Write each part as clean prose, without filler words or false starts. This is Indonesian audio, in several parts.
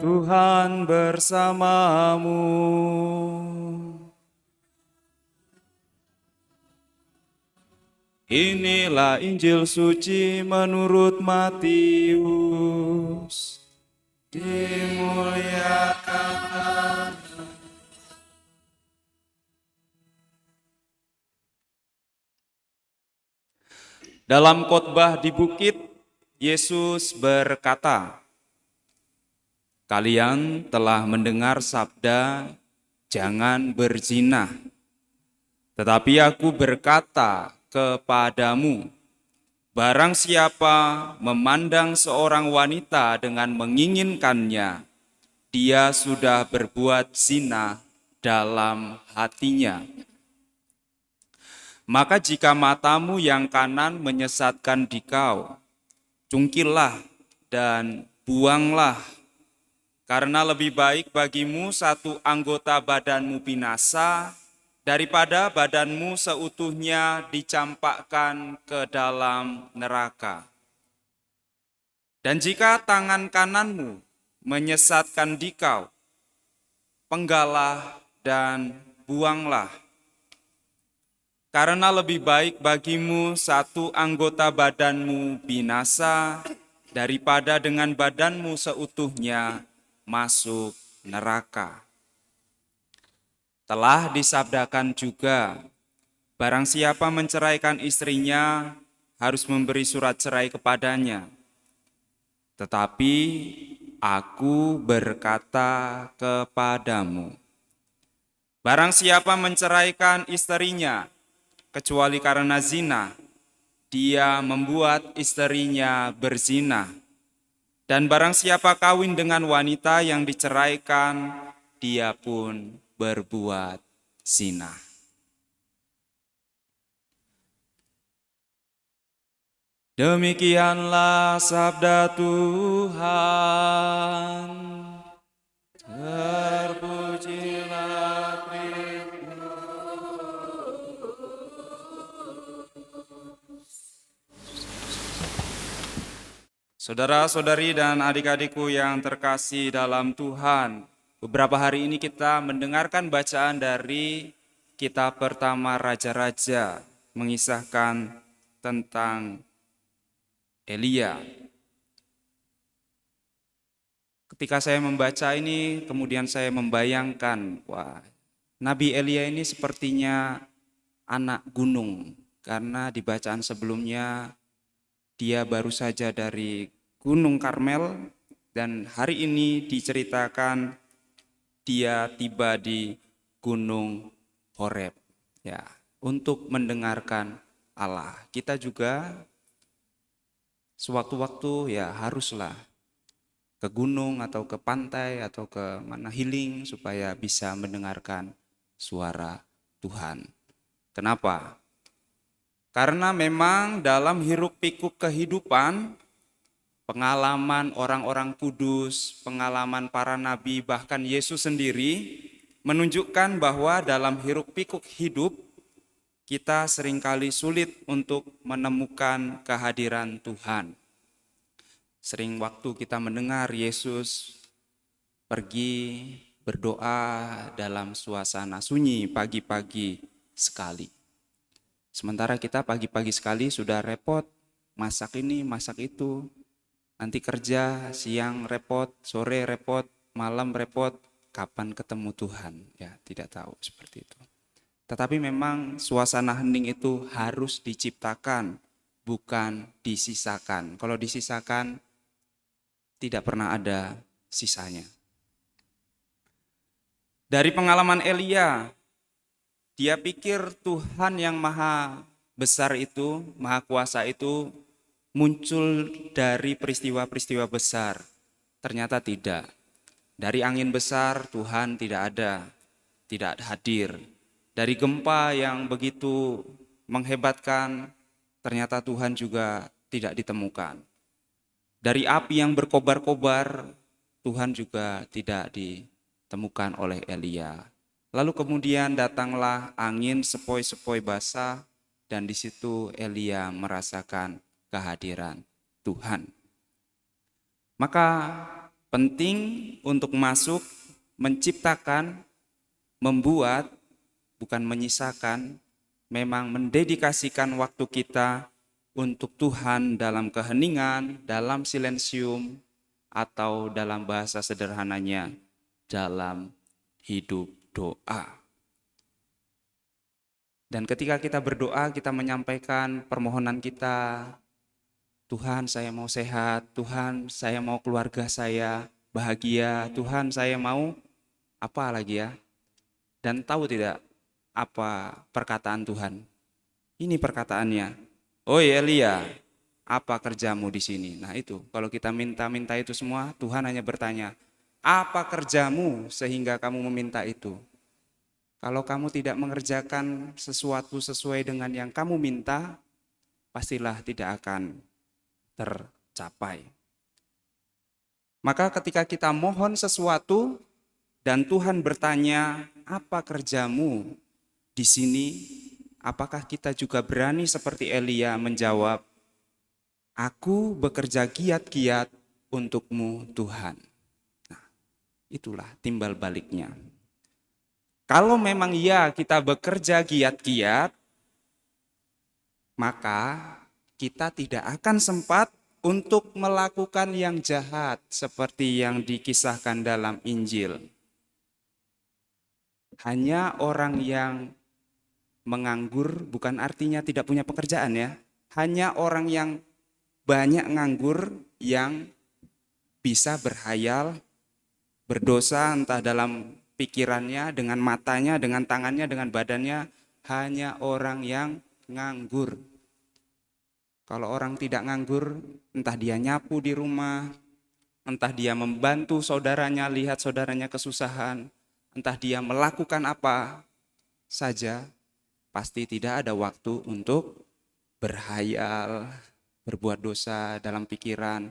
Tuhan bersamamu. Inilah Injil suci menurut Matius. Dimuliakan. Dalam khotbah di bukit, Yesus berkata, "Kalian telah mendengar sabda, jangan berzina. Tetapi aku berkata kepadamu, barang siapa memandang seorang wanita dengan menginginkannya, dia sudah berbuat zina dalam hatinya. Maka jika matamu yang kanan menyesatkan dikau, cungkillah dan buanglah, karena lebih baik bagimu satu anggota badanmu binasa daripada badanmu seutuhnya dicampakkan ke dalam neraka. Dan jika tangan kananmu menyesatkan dikau, penggalah dan buanglah. Karena lebih baik bagimu satu anggota badanmu binasa daripada dengan badanmu seutuhnya masuk neraka. Telah disabdakan juga, barang siapa menceraikan istrinya harus memberi surat cerai kepadanya. Tetapi aku berkata kepadamu, barang siapa menceraikan istrinya kecuali karena zina, dia membuat istrinya berzina. Dan barang siapa kawin dengan wanita yang diceraikan, dia pun berbuat zina." Demikianlah sabda Tuhan. Terpujilah Saudara-saudari dan adik-adikku yang terkasih dalam Tuhan, beberapa hari ini kita mendengarkan bacaan dari kitab pertama Raja-Raja, mengisahkan tentang Elia. Ketika saya membaca ini, kemudian saya membayangkan, wah, Nabi Elia ini sepertinya anak gunung, karena di bacaan sebelumnya dia baru saja dari Gunung Karmel, dan hari ini diceritakan dia tiba di Gunung Horeb, ya, untuk mendengarkan Allah. Kita juga sewaktu-waktu ya haruslah ke gunung atau ke pantai atau ke mana healing supaya bisa mendengarkan suara Tuhan. Kenapa? Karena memang dalam hiruk pikuk kehidupan, pengalaman orang-orang kudus, pengalaman para nabi, bahkan Yesus sendiri menunjukkan bahwa dalam hiruk pikuk hidup kita seringkali sulit untuk menemukan kehadiran Tuhan. Sering waktu kita mendengar Yesus pergi berdoa dalam suasana sunyi pagi-pagi sekali. Sementara kita pagi-pagi sekali sudah repot, masak ini, masak itu, nanti kerja, siang repot, sore repot, malam repot, kapan ketemu Tuhan? Ya, tidak tahu seperti itu. Tetapi memang suasana hening itu harus diciptakan, bukan disisakan. Kalau disisakan, tidak pernah ada sisanya. Dari pengalaman Elia, dia pikir Tuhan yang maha besar itu, maha kuasa itu muncul dari peristiwa-peristiwa besar. Ternyata tidak. Dari angin besar Tuhan tidak ada, tidak hadir. Dari gempa yang begitu menghebatkan, ternyata Tuhan juga tidak ditemukan. Dari api yang berkobar-kobar, Tuhan juga tidak ditemukan oleh Elia. Lalu kemudian datanglah angin sepoi-sepoi basah, dan di situ Elia merasakan kehadiran Tuhan. Maka Penting untuk masuk, menciptakan, membuat, bukan menyisakan, memang mendedikasikan waktu kita untuk Tuhan dalam keheningan, dalam silensium, atau dalam bahasa sederhananya, dalam hidup doa. Dan ketika kita berdoa, kita menyampaikan permohonan kita, Tuhan saya mau sehat, Tuhan saya mau keluarga saya bahagia, Tuhan saya mau apa lagi ya? Dan tahu tidak apa perkataan Tuhan? Ini perkataannya. Oh Elia, apa kerjamu di sini? Nah itu, kalau kita minta-minta itu semua, Tuhan hanya bertanya, apa kerjamu sehingga kamu meminta itu? Kalau kamu tidak mengerjakan sesuatu sesuai dengan yang kamu minta, pastilah tidak akan tercapai. Maka ketika kita mohon sesuatu dan Tuhan bertanya, apa kerjamu di sini? Apakah kita juga berani seperti Elia menjawab, aku bekerja giat-giat untukmu Tuhan. Nah, itulah timbal baliknya. Kalau memang ya kita bekerja giat-giat, maka kita tidak akan sempat untuk melakukan yang jahat seperti yang dikisahkan dalam Injil. Hanya orang yang menganggur bukan artinya tidak punya pekerjaan ya. Hanya orang yang banyak nganggur yang bisa berhayal, berdosa entah dalam pikirannya, dengan matanya, dengan tangannya, dengan badannya, hanya orang yang nganggur. Kalau orang tidak nganggur, entah dia nyapu di rumah, entah dia membantu saudaranya, lihat saudaranya kesusahan, entah dia melakukan apa saja, pasti tidak ada waktu untuk berhayal, berbuat dosa dalam pikiran.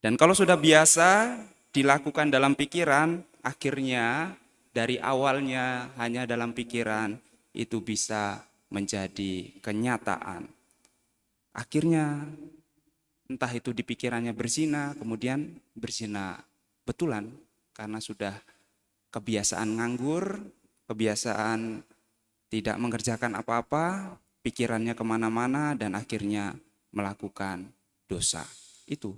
Dan kalau sudah biasa dilakukan dalam pikiran, akhirnya dari awalnya hanya dalam pikiran, itu bisa menjadi kenyataan. Akhirnya entah itu di pikirannya berzina, kemudian berzina betulan karena sudah kebiasaan nganggur, kebiasaan tidak mengerjakan apa-apa, pikirannya kemana-mana dan akhirnya melakukan dosa. Itu.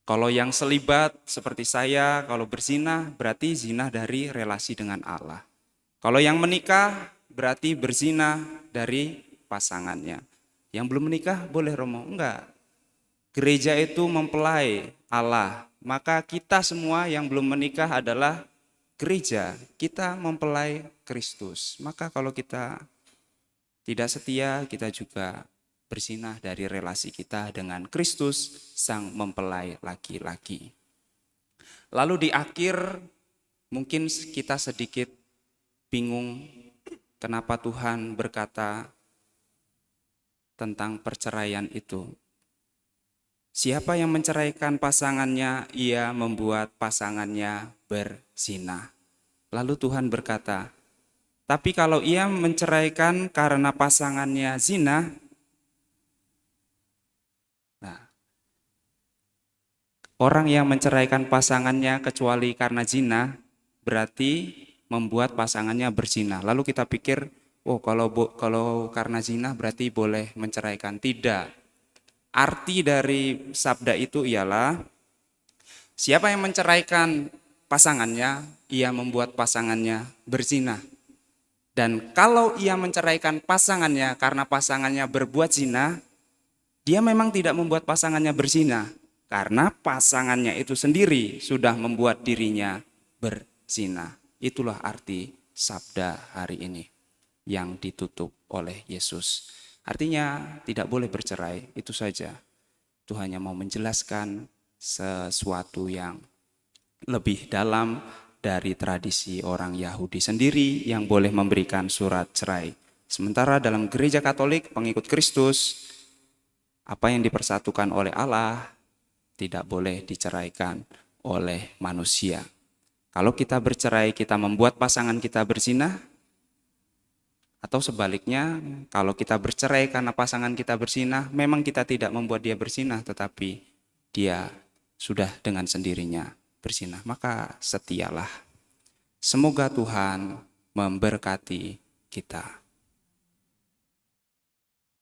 Kalau yang selibat seperti saya, kalau berzina berarti zina dari relasi dengan Allah. Kalau yang menikah berarti berzina dari pasangannya. Yang belum menikah boleh Romo? Enggak. Gereja itu mempelai Allah. Maka kita semua yang belum menikah adalah gereja. Kita mempelai Kristus. Maka kalau kita tidak setia, kita juga berzinah dari relasi kita dengan Kristus, sang mempelai laki-laki. Lalu di akhir mungkin kita sedikit bingung kenapa Tuhan berkata tentang perceraian itu. Siapa yang menceraikan pasangannya, ia membuat pasangannya berzina. Lalu Tuhan berkata, tapi kalau ia menceraikan karena pasangannya zina, nah, orang yang menceraikan pasangannya kecuali karena zina, berarti membuat pasangannya berzina. Lalu kita pikir, oh kalau karena zina berarti boleh menceraikan. Tidak. Arti dari sabda itu ialah, siapa yang menceraikan pasangannya, ia membuat pasangannya berzina. Dan kalau ia menceraikan pasangannya karena pasangannya berbuat zina, dia memang tidak membuat pasangannya berzina. Karena pasangannya itu sendiri sudah membuat dirinya berzina. Itulah arti sabda hari ini yang ditutup oleh Yesus. Artinya tidak boleh bercerai, itu saja. Tuhan hanya mau menjelaskan sesuatu yang lebih dalam dari tradisi orang Yahudi sendiri yang boleh memberikan surat cerai. Sementara dalam gereja Katolik pengikut Kristus, apa yang dipersatukan oleh Allah tidak boleh diceraikan oleh manusia. Kalau kita bercerai, kita membuat pasangan kita berzina, atau sebaliknya, kalau kita bercerai karena pasangan kita berzina, memang kita tidak membuat dia berzina, tetapi dia sudah dengan sendirinya bersinah. Maka setialah. Semoga Tuhan memberkati kita.